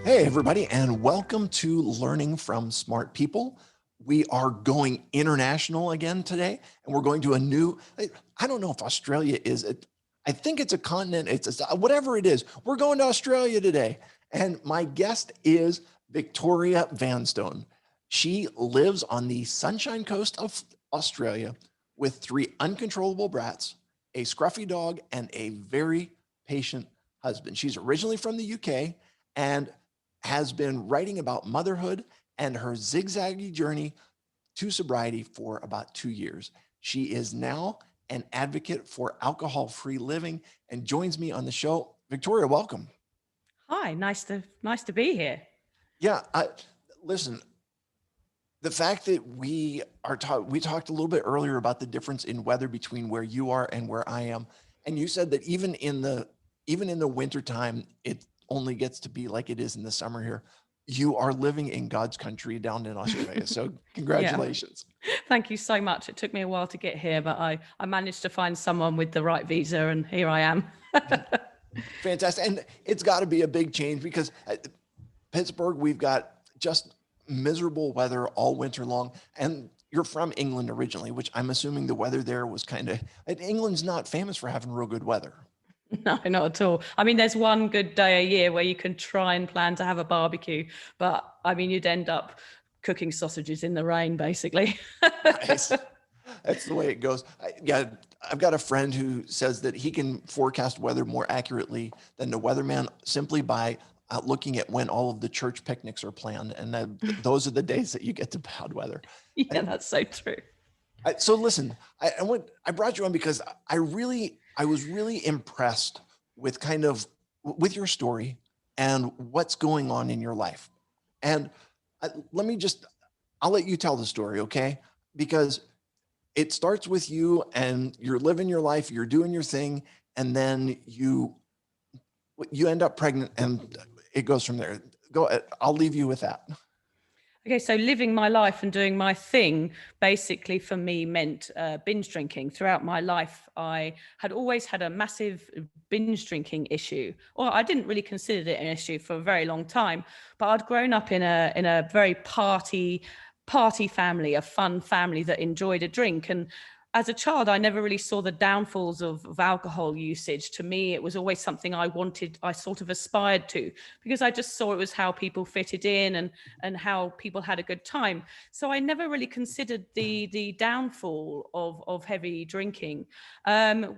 Hey, everybody, and welcome to Learning from Smart People. We are going international again today, and we're going to a new, I don't know if Australia is, I think it's a continent, whatever it is. We're going to Australia today. And my guest is Victoria Vanstone. She lives on the Sunshine Coast of Australia with 3 uncontrollable brats, a scruffy dog, and a very patient husband. She's originally from the UK and has been writing about motherhood and her zigzaggy journey to sobriety for about 2 years. She is now an advocate for alcohol-free living and joins me on the show. Victoria, welcome. Hi, nice to be here. Yeah, listen, the fact that we talked a little bit earlier about the difference in weather between where you are and where I am. And you said that even in the wintertime, it only gets to be like it is in the summer here. You are living in God's country down in Australia. So Yeah, congratulations. thank you so much. It took me a while to get here, but I managed to find someone with the right visa, and here I am. Fantastic. And it's got to be a big change because Pittsburgh, we've got just miserable weather all winter long. And you're from England originally, which I'm assuming the weather there was England's not famous for having real good weather. No, not at all. I mean, there's one good day a year where you can try and plan to have a barbecue, but I mean, you'd end up cooking sausages in the rain, basically. Nice. That's the way it goes. I've got a friend who says that he can forecast weather more accurately than the weatherman simply by looking at when all of the church picnics are planned. And those are the days that you get to bad weather. Yeah, that's so true. So listen, I brought you on because I was really impressed with with your story and what's going on in your life. And I'll let you tell the story, okay? Because it starts with you and you're living your life, you're doing your thing, and then you end up pregnant and it goes from there. I'll leave you with that. Okay, so living my life and doing my thing basically for me meant binge drinking. Throughout my life, I had always had a massive binge drinking issue. Or I didn't really consider it an issue for a very long time, but I'd grown up in a very party family, a fun family that enjoyed a drink. And as a child, I never really saw the downfalls of alcohol usage. To me, it was always something I sort of aspired to, because I just saw it was how people fitted in and how people had a good time. So I never really considered the downfall of heavy drinking,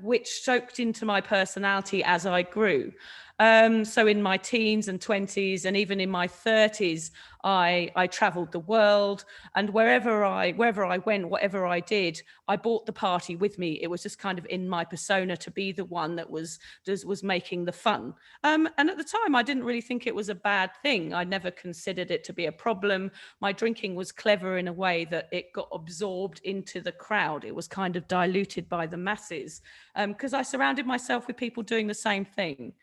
which soaked into my personality as I grew. So in my teens and 20s and even in my 30s, I traveled the world, and wherever I went, whatever I did, I brought the party with me. It was just kind of in my persona to be the one that was making the fun. And at the time, I didn't really think it was a bad thing. I never considered it to be a problem. My drinking was clever in a way that it got absorbed into the crowd. It was kind of diluted by the masses, because I surrounded myself with people doing the same thing.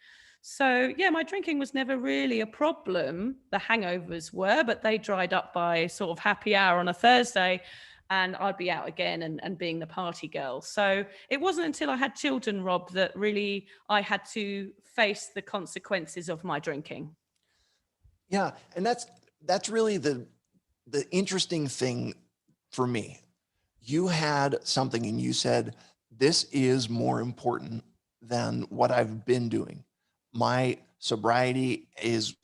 So yeah, my drinking was never really a problem. The hangovers were, but they dried up by sort of happy hour on a Thursday, and I'd be out again and being the party girl. So it wasn't until I had children, Rob, that really I had to face the consequences of my drinking. Yeah, and that's really the interesting thing for me. You had something and you said, this is more important than what I've been doing. My sobriety is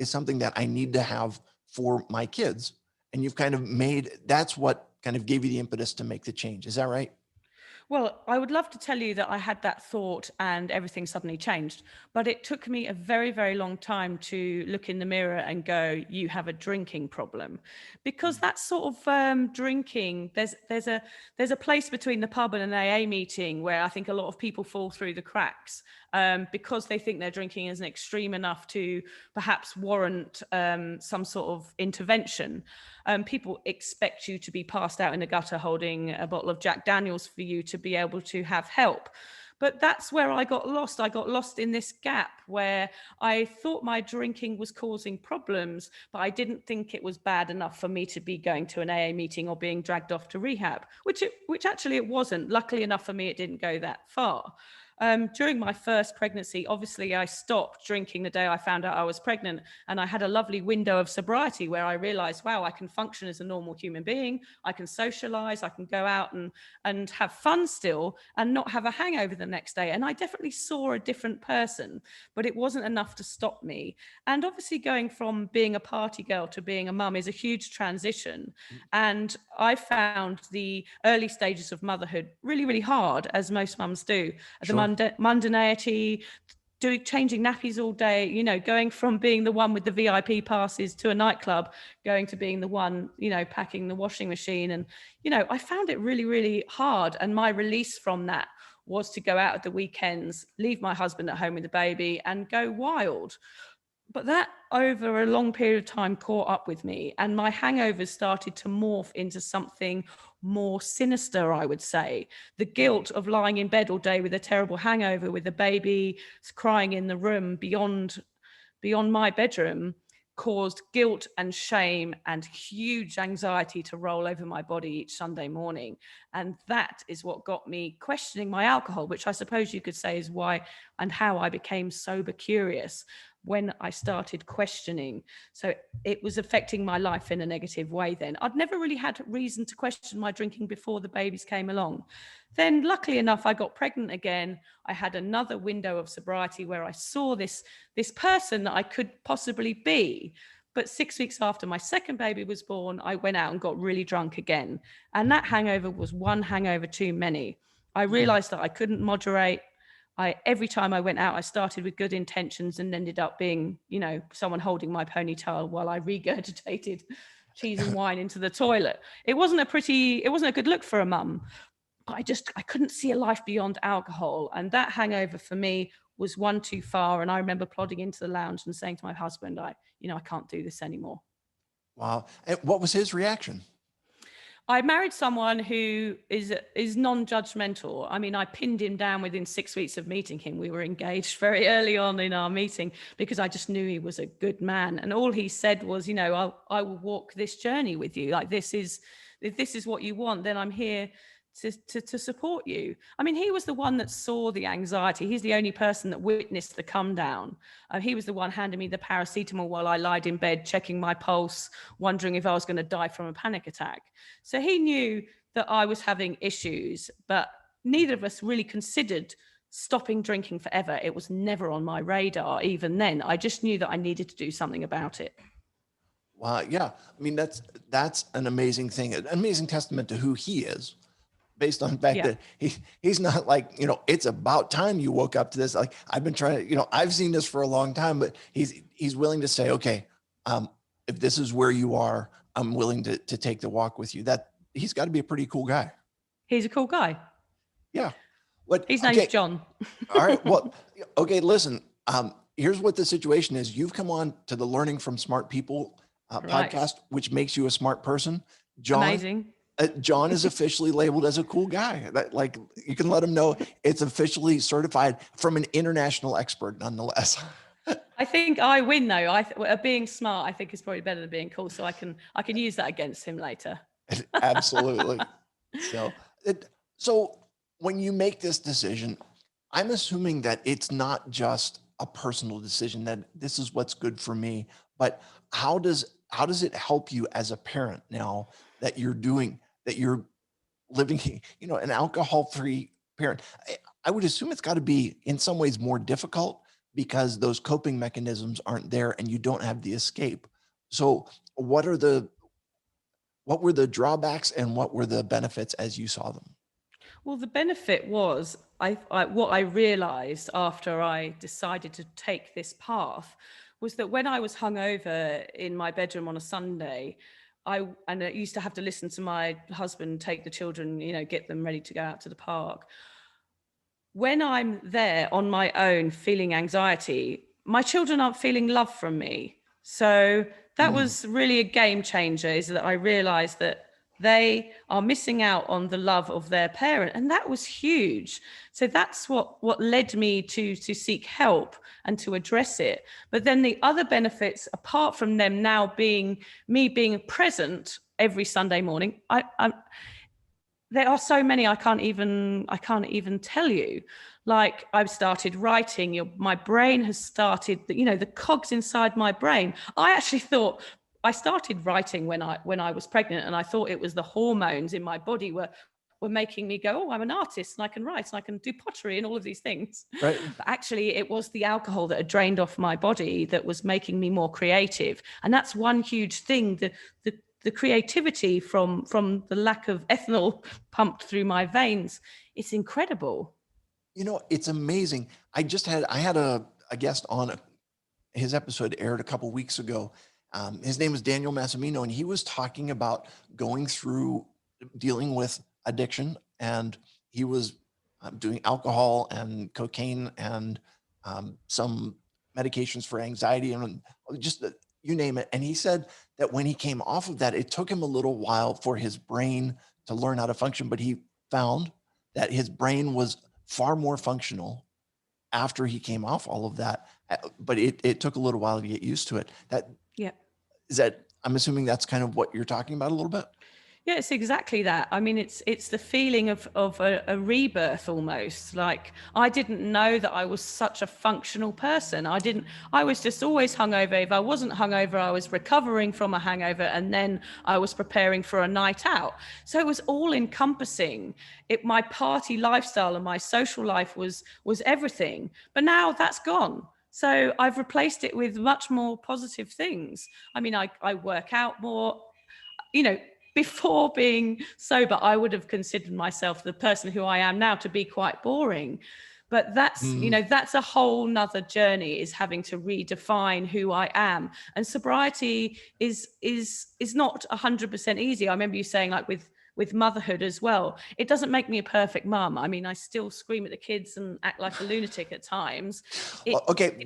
something that I need to have for my kids. And you've kind of that's what kind of gave you the impetus to make the change. Is that right? Well, I would love to tell you that I had that thought and everything suddenly changed, but it took me a very, very long time to look in the mirror and go, "You have a drinking problem," because that sort of drinking. There's a place between the pub and an AA meeting where I think a lot of people fall through the cracks, because they think their drinking isn't extreme enough to perhaps warrant some sort of intervention. People expect you to be passed out in the gutter holding a bottle of Jack Daniels for you to be able to have help. But that's where I got lost. I got lost in this gap where I thought my drinking was causing problems, but I didn't think it was bad enough for me to be going to an AA meeting or being dragged off to rehab, which actually it wasn't. Luckily enough for me, it didn't go that far. During my first pregnancy, obviously I stopped drinking the day I found out I was pregnant, and I had a lovely window of sobriety where I realized, wow, I can function as a normal human being. I can socialize, I can go out and have fun still and not have a hangover the next day. And I definitely saw a different person, but it wasn't enough to stop me. And obviously going from being a party girl to being a mum is a huge transition. And I found the early stages of motherhood really, really hard, as most mums do. Sure. The mundanity, changing nappies all day, going from being the one with the VIP passes to a nightclub, going to being the one, packing the washing machine. And, I found it really, really hard. And my release from that was to go out at the weekends, leave my husband at home with the baby and go wild. But that over a long period of time caught up with me, and my hangovers started to morph into something more sinister, I would say. The guilt of lying in bed all day with a terrible hangover, with a baby crying in the room beyond my bedroom, caused guilt and shame and huge anxiety to roll over my body each Sunday morning. And that is what got me questioning my alcohol, which I suppose you could say is why and how I became sober curious when I started questioning. So it was affecting my life in a negative way then. I'd never really had reason to question my drinking before the babies came along. Then luckily enough, I got pregnant again. I had another window of sobriety where I saw this person that I could possibly be. But 6 weeks after my second baby was born, I went out and got really drunk again. And that hangover was one hangover too many. I realized that I couldn't moderate. Every time I went out, I started with good intentions and ended up being, someone holding my ponytail while I regurgitated cheese and wine into the toilet. It wasn't a good look for a mum, but I couldn't see a life beyond alcohol. And that hangover for me was one too far. And I remember plodding into the lounge and saying to my husband, I can't do this anymore. Wow. And what was his reaction? I married someone who is non-judgmental. I mean, I pinned him down within 6 weeks of meeting him. We were engaged very early on in our meeting because I just knew he was a good man. And all he said was, I will walk this journey with you. Like, if this is what you want, then I'm here to support you. I mean, he was the one that saw the anxiety. He's the only person that witnessed the come down. He was the one handing me the paracetamol while I lied in bed, checking my pulse, wondering if I was going to die from a panic attack. So he knew that I was having issues, but neither of us really considered stopping drinking forever. It was never on my radar even then. I just knew that I needed to do something about it. Wow. Yeah. I mean, that's an amazing thing, an amazing testament to who he is, based on the fact that he's not like, it's about time you woke up to this. Like, I've been trying to, I've seen this for a long time, but he's willing to say, okay, if this is where you are, I'm willing to take the walk with you. That he's got to be a pretty cool guy. He's a cool guy. Yeah. His name's John. All right. Well, okay. Listen, here's what the situation is. You've come on to the Learning from Smart People podcast, which makes you a smart person. John, amazing. John is officially labeled as a cool guy. Like, you can let him know it's officially certified from an international expert, nonetheless. I think I win though. Being smart, I think, is probably better than being cool. So I can use that against him later. Absolutely. So when you make this decision, I'm assuming that it's not just a personal decision that this is what's good for me, but how does it help you as a parent now that you're living, an alcohol-free parent? I would assume it's got to be in some ways more difficult because those coping mechanisms aren't there and you don't have the escape. So what were the drawbacks and what were the benefits as you saw them? Well, the benefit was what I realized after I decided to take this path was that when I was hungover in my bedroom on a Sunday, I used to have to listen to my husband take the children, get them ready to go out to the park. When I'm there on my own feeling anxiety, my children aren't feeling love from me. So that was really a game changer, is that I realized that they are missing out on the love of their parent. And that was huge. So that's what led me to seek help and to address it. But then the other benefits, apart from them now being present every Sunday morning, there are so many I can't even tell you. Like I've started writing, my brain has started, the cogs inside my brain. I actually thought I started writing when I was pregnant, and I thought it was the hormones in my body were making me go, oh, I'm an artist and I can write and I can do pottery and all of these things. Right. But actually it was the alcohol that had drained off my body that was making me more creative. And that's one huge thing, the creativity from the lack of ethanol pumped through my veins. It's incredible. It's amazing. I had a guest on his episode aired a couple weeks ago. His name is Daniel Massimino, and he was talking about going through dealing with addiction, and he was doing alcohol and cocaine and some medications for anxiety and just you name it. And he said that when he came off of that, it took him a little while for his brain to learn how to function, but he found that his brain was far more functional after he came off all of that. But it took a little while to get used to it. Yeah. I'm assuming that's kind of what you're talking about a little bit. Yeah, it's exactly that. I mean, it's the feeling of a rebirth almost. Like I didn't know that I was such a functional person. I was just always hungover. If I wasn't hungover, I was recovering from a hangover, and then I was preparing for a night out. So it was all encompassing. My party lifestyle and my social life was everything. But now that's gone. So I've replaced it with much more positive things. I mean, I work out more, before being sober, I would have considered myself, the person who I am now, to be quite boring. But that's a whole nother journey, is having to redefine who I am. And sobriety is not 100% easy. I remember you saying, like with motherhood as well, it doesn't make me a perfect mum. I mean, I still scream at the kids and act like a lunatic at times. It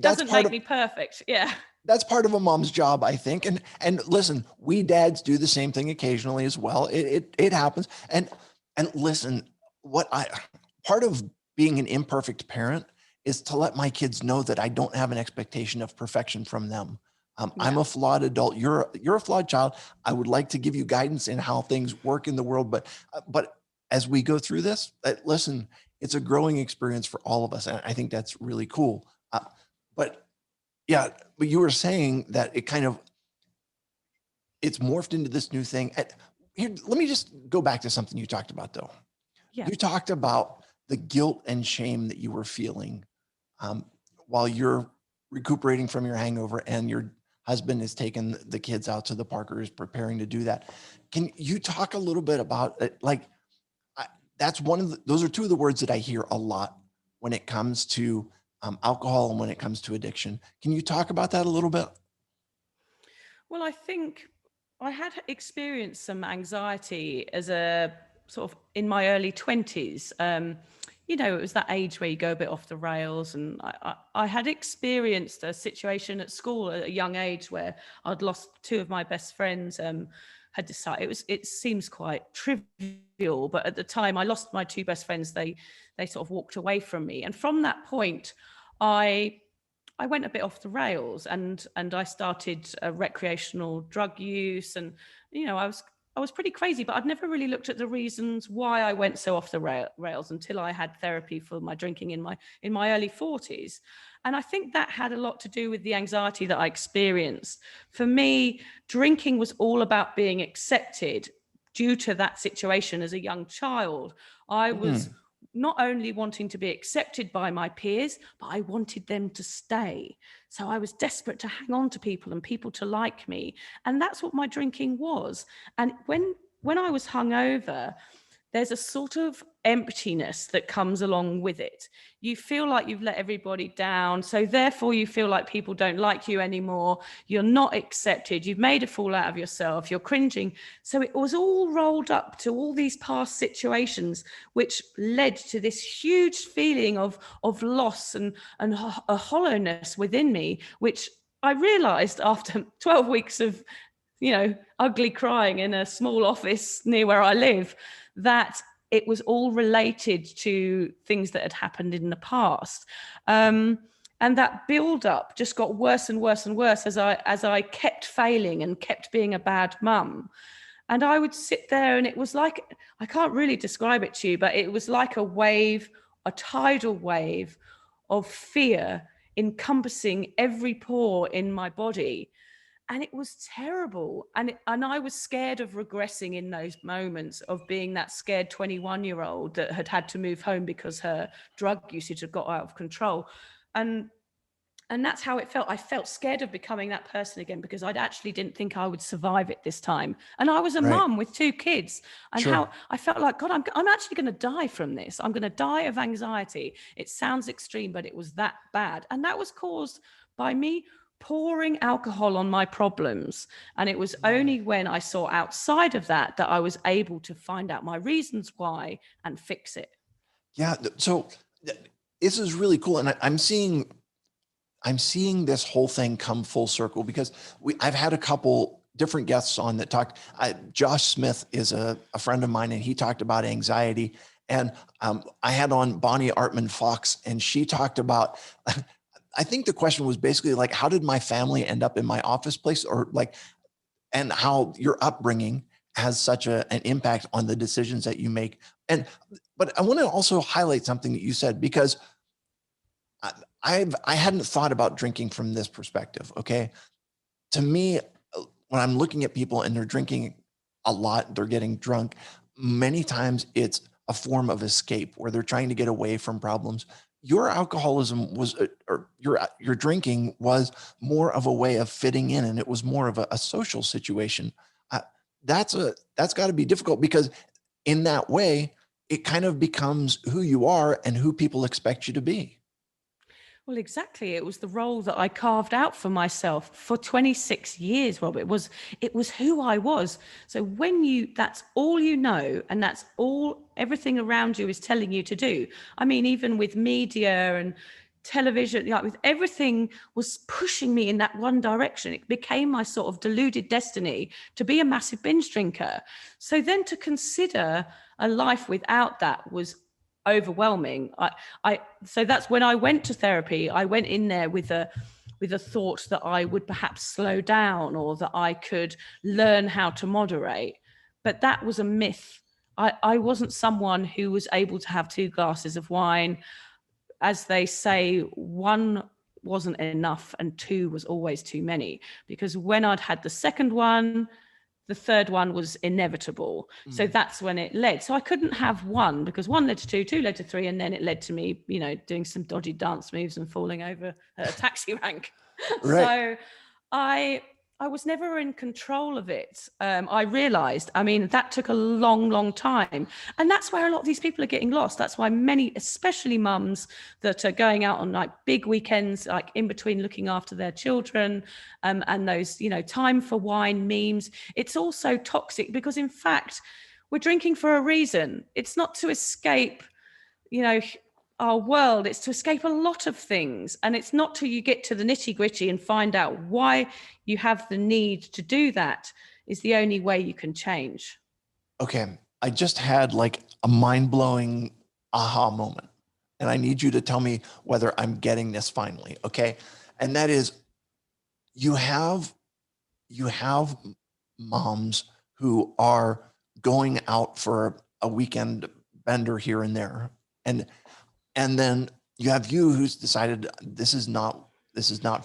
doesn't make me perfect. Yeah. That's part of a mom's job, I think. And listen, we dads do the same thing occasionally as well. It happens. And listen, part of being an imperfect parent is to let my kids know that I don't have an expectation of perfection from them. I'm a flawed adult. You're a flawed child. I would like to give you guidance in how things work in the world, but as we go through this, listen, it's a growing experience for all of us, and I think that's really cool. But you were saying that it's morphed into this new thing. Here, let me just go back to something you talked about, though. Yeah. You talked about the guilt and shame that you were feeling while you're recuperating from your hangover, and your husband is taking the kids out to the park, or is preparing to do that. Can you talk a little bit about it? Those are two of the words that I hear a lot when it comes to alcohol and when it comes to addiction. Can you talk about that a little bit? Well, I think I had experienced some anxiety as a sort of in my early 20s. It was that age where you go a bit off the rails. And I had experienced a situation at school at a young age where I'd lost two of my best friends. Had decided it seems quite trivial, but at the time I lost my two best friends. They sort of walked away from me. And from that point, I went a bit off the rails, and I started recreational drug use, and I was pretty crazy, but I'd never really looked at the reasons why I went so off the rails until I had therapy for my drinking in my early 40s. And I think that had a lot to do with the anxiety that I experienced. For me, drinking was all about being accepted due to that situation as a young child. I was not only wanting to be accepted by my peers, but I wanted them to stay. So I was desperate to hang on to people and people to like me. And that's what my drinking was. And when I was hungover, there's a sort of emptiness that comes along with it. You feel like you've let everybody down. So therefore you feel like people don't like you anymore. You're not accepted. You've made a fool out of yourself. You're cringing. So it was all rolled up to all these past situations, which led to this huge feeling of loss and a hollowness within me, which I realized after 12 weeks of, ugly crying in a small office near where I live, that it was all related to things that had happened in the past. And that build up just got worse and worse and worse as I kept failing and kept being a bad mum. And I would sit there, and it was like, I can't really describe it to you, but it was like a wave a tidal wave of fear encompassing every pore in my body. And it was terrible. And I was scared of regressing in those moments, of being that scared 21-year-old that had to move home because her drug usage had got out of control. And that's how it felt. I felt scared of becoming that person again, because I actually didn't think I would survive it this time. And I was a Right. mum with 2 kids, and Sure. how I felt like, God, I'm actually going to die from this. I'm going to die of anxiety. It sounds extreme, but it was that bad. And that was caused by me pouring alcohol on my problems. And it was only when I saw outside of that I was able to find out my reasons why and fix it. Yeah. So this is really cool. And I'm seeing this whole thing come full circle, because I've had a couple different guests on that talk. Josh Smith is a friend of mine, and he talked about anxiety. And I had on Bonnie Artman Fox, and she talked about, I think the question was basically like, how did my family end up in my office place, or like, and how your upbringing has such an impact on the decisions that you make. But I want to also highlight something that you said, because I hadn't thought about drinking from this perspective. Okay. To me, when I'm looking at people and they're drinking a lot, they're getting drunk, many times it's a form of escape where they're trying to get away from problems. Your alcoholism was, or your drinking was more of a way of fitting in, and it was more of a social situation. Uh, that's got to be difficult, because in that way, it kind of becomes who you are and who people expect you to be. Well, exactly. It was the role that I carved out for myself for 26 years, Rob. It was who I was. So when that's all you know, and that's all everything around you is telling you to do. I mean, even with media and television, like with everything was pushing me in that one direction. It became my sort of deluded destiny to be a massive binge drinker. So then to consider a life without that was overwhelming. So that's when I went to therapy. I went in there with a thought that I would perhaps slow down, or that I could learn how to moderate. But that was a myth. I wasn't someone who was able to have 2 glasses of wine. As they say, 1 wasn't enough and 2 was always too many, because when I'd had the second one, the third one was inevitable. So that's when it led. So I couldn't have 1, because 1 led to 2, 2 led to 3, and then it led to me, doing some dodgy dance moves and falling over a taxi rank. Right. So I was never in control of it. I realized, I mean, that took a long, long time. And that's where a lot of these people are getting lost. That's why many, especially mums that are going out on like big weekends, like in between looking after their children, and those, time for wine memes. It's also toxic, because in fact, we're drinking for a reason. It's not to escape, our world. It's to escape a lot of things. And it's not till you get to the nitty gritty and find out why you have the need to do that is the only way you can change. Okay. I just had like a mind blowing aha moment, and I need you to tell me whether I'm getting this finally. Okay. And that is, you have, you have moms who are going out for a weekend bender here and there. And then you have you who's decided this is not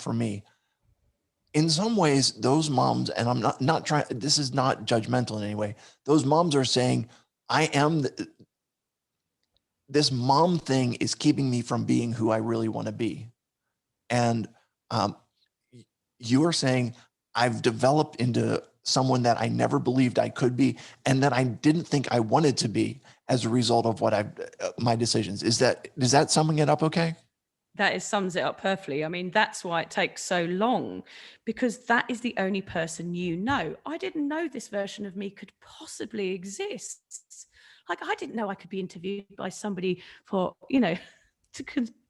for me. In some ways, those moms, and I'm not trying, this is not judgmental in any way. Those moms are saying, I am this mom thing is keeping me from being who I really want to be. And um, you are saying, I've developed into someone that I never believed I could be, and that I didn't think I wanted to be as a result of what my decisions. Does that summing it up okay? That sums it up perfectly. I mean, that's why it takes so long, because that is the only person you know. I didn't know this version of me could possibly exist. Like, I didn't know I could be interviewed by somebody for,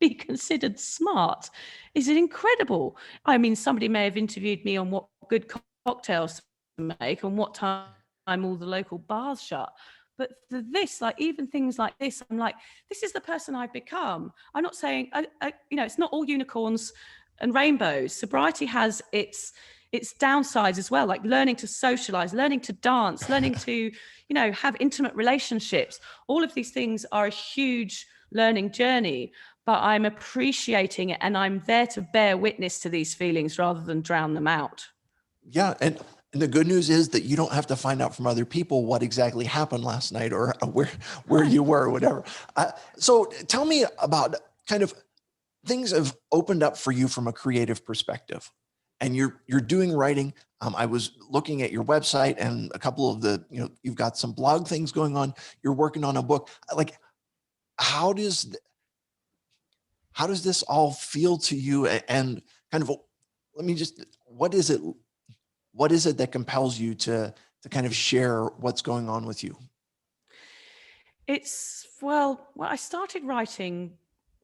be considered smart. Is it incredible? I mean, somebody may have interviewed me on what good cocktails to make and what time all the local bars shut. But for this, like even things like this, I'm like, this is the person I've become. I'm not saying, it's not all unicorns and rainbows. Sobriety has its downsides as well, like learning to socialize, learning to dance, learning to, have intimate relationships. All of these things are a huge learning journey, but I'm appreciating it and I'm there to bear witness to these feelings rather than drown them out. Yeah. And the good news is that you don't have to find out from other people what exactly happened last night or where you were or whatever. So tell me about kind of things have opened up for you from a creative perspective, and you're doing writing. I was looking at your website and a couple of the, you've got some blog things going on. You're working on a book. Like, how does this all feel to you? And kind of, let me just, what is it that compels you to kind of share what's going on with you? Well, I started writing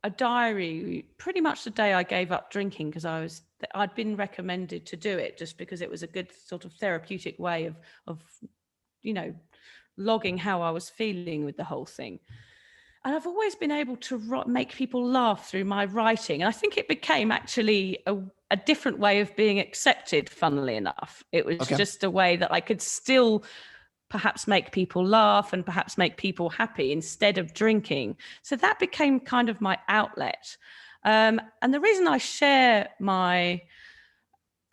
a diary pretty much the day I gave up drinking, because I'd been recommended to do it just because it was a good sort of therapeutic way of logging how I was feeling with the whole thing. And I've always been able to make people laugh through my writing. And I think it became actually a different way of being accepted, funnily enough. It was Okay. just a way that I could still perhaps make people laugh and perhaps make people happy instead of drinking. So that became kind of my outlet. And the reason I share my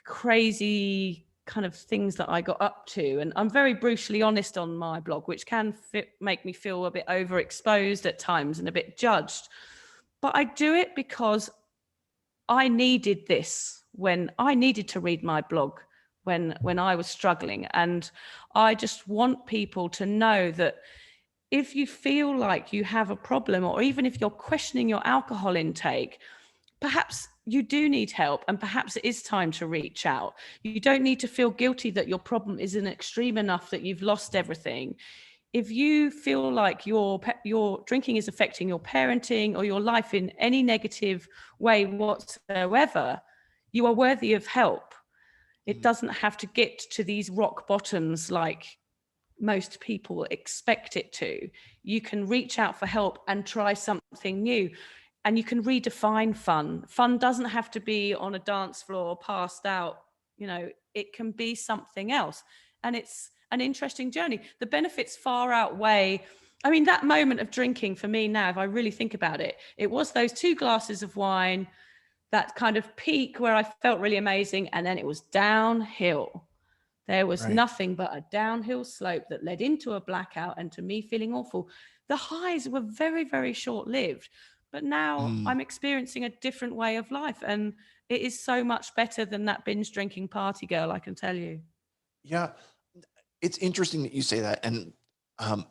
crazy kind of things that I got up to, and I'm very brutally honest on my blog, which can make me feel a bit overexposed at times and a bit judged, but I do it because I needed this when I needed to read my blog when I was struggling. And I just want people to know that if you feel like you have a problem, or even if you're questioning your alcohol intake, perhaps you do need help, and perhaps it is time to reach out. You don't need to feel guilty that your problem isn't extreme enough that you've lost everything. If you feel like your drinking is affecting your parenting or your life in any negative way whatsoever, you are worthy of help. It doesn't have to get to these rock bottoms like most people expect it to. You can reach out for help and try something new. And you can redefine fun. Fun doesn't have to be on a dance floor, passed out. It can be something else. And it's an interesting journey. The benefits far outweigh. I mean, that moment of drinking for me now, if I really think about it, it was those 2 glasses of wine, that kind of peak where I felt really amazing. And then it was downhill. There was Right. nothing but a downhill slope that led into a blackout and to me feeling awful. The highs were very, very short lived, but now Mm. I'm experiencing a different way of life. And it is so much better than that binge drinking party girl, I can tell you. Yeah. It's interesting that you say that. And um,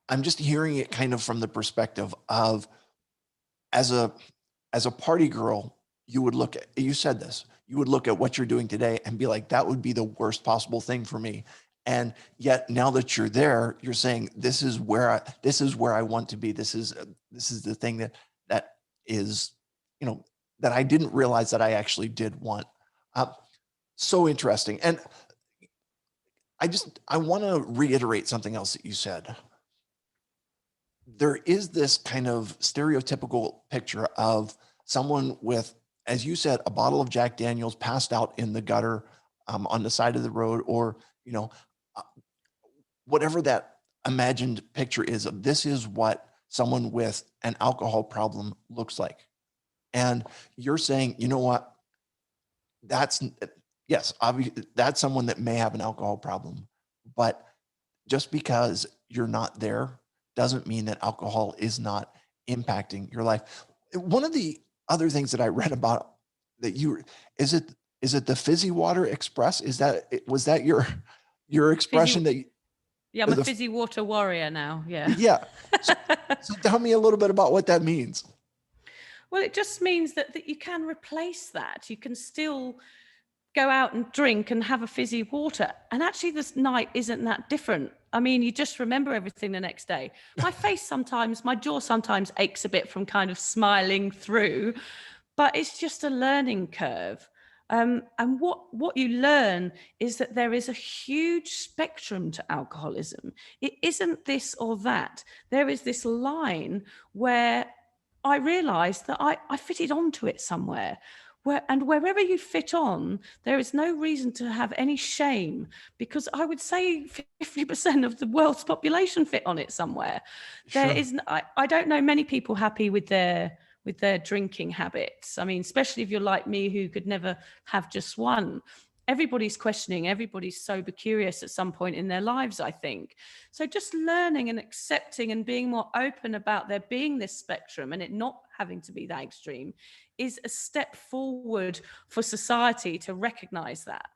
I'm just hearing it kind of from the perspective of, as a party girl, you said this, you would look at what you're doing today and be like, that would be the worst possible thing for me. And yet now that you're there, you're saying, this is where I want to be. This is the thing that is, that I didn't realize that I actually did want. Uh, so interesting. And I want to reiterate something else that you said. There is this kind of stereotypical picture of someone with, as you said, a bottle of Jack Daniels passed out in the gutter, on the side of the road, or, uh, whatever that imagined picture is of, this is what someone with an alcohol problem looks like. And you're saying, you know what? That's, yes, obviously, that's someone that may have an alcohol problem, but just because you're not there doesn't mean that alcohol is not impacting your life. One of the other things that I read about that is it the Fizzy Water Express? Was that your Fizzy, expression that yeah, I'm a the, fizzy water warrior now. Yeah. yeah. So tell me a little bit about what that means. Well, it just means that you can replace that. You can still go out and drink and have a fizzy water. And actually, this night isn't that different. I mean, you just remember everything the next day. My jaw sometimes aches a bit from kind of smiling through, but it's just a learning curve. And what you learn is that there is a huge spectrum to alcoholism. It isn't this or that. There is this line where I realized that I fitted onto it somewhere, And wherever you fit on, there is no reason to have any shame, because I would say 50% of the world's population fit on it somewhere. There Sure. is, I don't know many people happy with their drinking habits. I mean, especially if you're like me, who could never have just one. Everybody's questioning, everybody's sober curious at some point in their lives, I think. So just learning and accepting and being more open about there being this spectrum and it not having to be that extreme is a step forward for society to recognize that.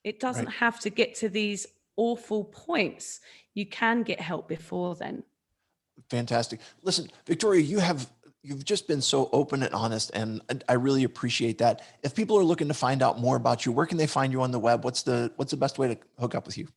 It doesn't Right. have to get to these awful points. You can get help before then. Fantastic. Listen, Victoria, you've just been so open and honest, and I really appreciate that. If people are looking to find out more about you, where can they find you on the web? What's the best way to hook up with you?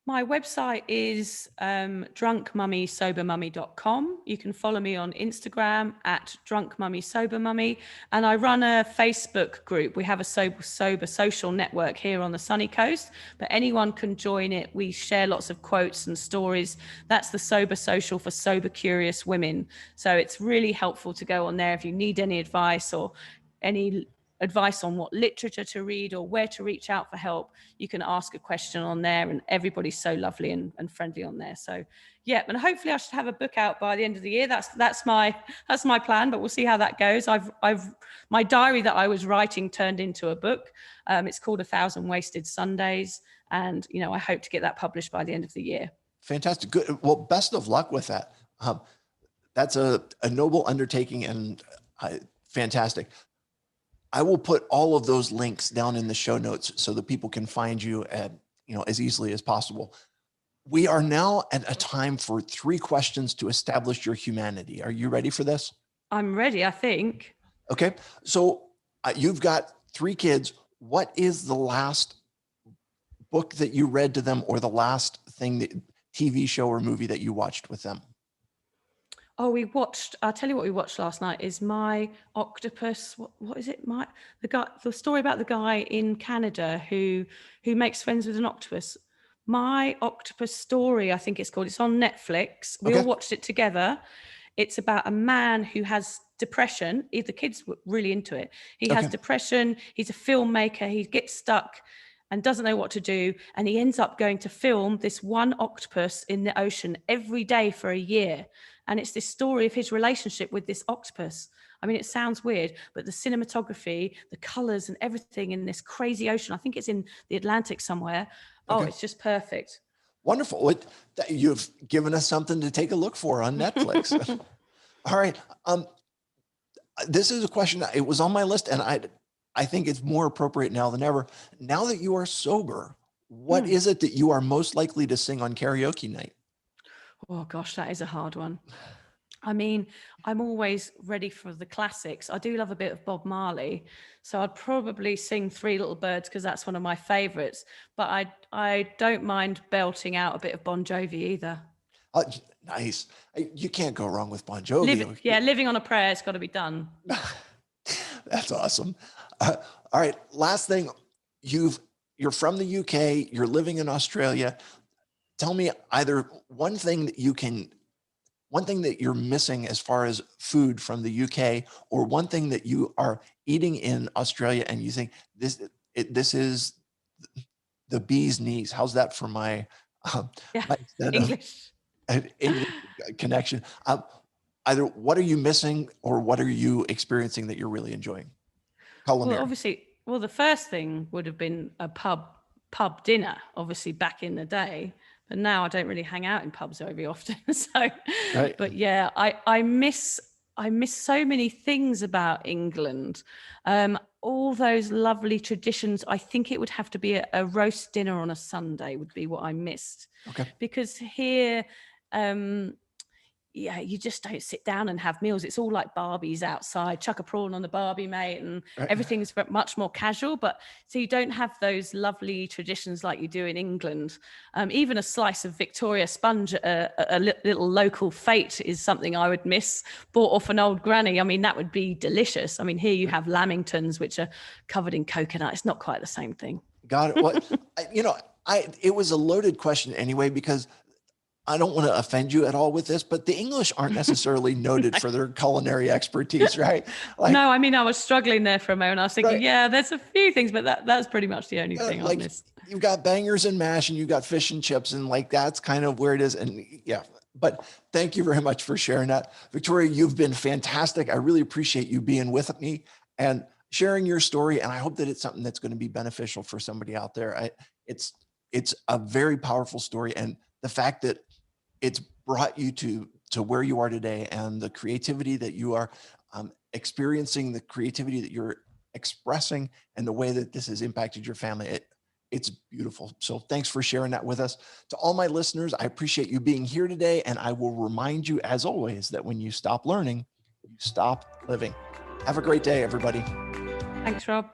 My website is drunkmummysobermummy.com. You can follow me on Instagram at drunkmummysobermummy. And I run a Facebook group. We have a sober social network here on the sunny coast, but anyone can join it. We share lots of quotes and stories. That's the Sober Social for sober curious women. So it's really helpful to go on there if you need any advice or any advice on what literature to read or where to reach out for help. You can ask a question on there, and everybody's so lovely and friendly on there. So yeah, and hopefully I should have a book out by the end of the year. That's my plan, but we'll see how that goes. I've my diary that I was writing turned into a book. It's called 1,000 Wasted Sundays, and I hope to get that published by the end of the year. Fantastic. Good. Well, best of luck with that. That's a noble undertaking, and fantastic. I will put all of those links down in the show notes so that people can find you as easily as possible. We are now at a time for 3 questions to establish your humanity. Are you ready for this? I'm ready, I think. Okay. So you've got 3 kids. What is the last book that you read to them, or the last TV show or movie that you watched with them? Oh, I'll tell you what we watched last night is My Octopus. What is it? The story about the guy in Canada who makes friends with an octopus. My Octopus Story, I think it's called. It's on Netflix. We all watched it together. It's about a man who has depression. The kids were really into it. He has depression. He's a filmmaker. He gets stuck and doesn't know what to do. And he ends up going to film this one octopus in the ocean every day for a year. And it's this story of his relationship with this octopus. I mean, it sounds weird, but the cinematography, the colors and everything in this crazy ocean, I think it's in the Atlantic somewhere. Oh, it's just perfect. Wonderful. You've given us something to take a look for on Netflix. All right. This is a question. It was on my list, and I think it's more appropriate now than ever. Now that you are sober, what is it that you are most likely to sing on karaoke night? Oh gosh, that is a hard one. I mean, I'm always ready for the classics. I do love a bit of Bob Marley, so I'd probably sing Three Little Birds because that's one of my favorites. But I don't mind belting out a bit of Bon Jovi either. Nice. You can't go wrong with Bon Jovi. Living on a Prayer, it's got to be done. That's awesome. All right, last thing. You're from the UK. You're living in Australia. Tell me either one thing that you're missing as far as food from the UK, or one thing that you are eating in Australia and you think this is the bee's knees. How's that for my English English connection? Either what are you missing, or what are you experiencing that you're really enjoying? Culinary. Well, obviously, the first thing would have been a pub dinner, obviously back in the day. But now I don't really hang out in pubs very often. So, right. But yeah, I miss so many things about England. All those lovely traditions. I think it would have to be a roast dinner on a Sunday would be what I missed. Okay. Because here, you just don't sit down and have meals. It's all like Barbies outside, chuck a prawn on the Barbie, mate, and everything's much more casual. But so you don't have those lovely traditions like you do in England. Even a slice of Victoria sponge at a little local fete is something I would miss, bought off an old granny. I mean, that would be delicious. I mean, here you have lamingtons, which are covered in coconut. It's not quite the same thing. Got it. Well, it was a loaded question anyway, because I don't want to offend you at all with this, but the English aren't necessarily noted for their culinary expertise, right? Like, No, I mean, I was struggling there for a moment. I was thinking, right. yeah, there's a few things, but that's pretty much the only thing I've Like missed. you've got bangers and mash and you got fish and chips and like that's kind of where it is. And yeah, but thank you very much for sharing that. Victoria, you've been fantastic. I really appreciate you being with me and sharing your story. And I hope that it's something that's going to be beneficial for somebody out there. It's it's a very powerful story. And the fact that it's brought you to where you are today and the creativity that you are experiencing, the creativity that you're expressing, and the way that this has impacted your family. It's beautiful. So thanks for sharing that with us. To all my listeners, I appreciate you being here today. And I will remind you, as always, that when you stop learning, you stop living. Have a great day, everybody. Thanks, Rob.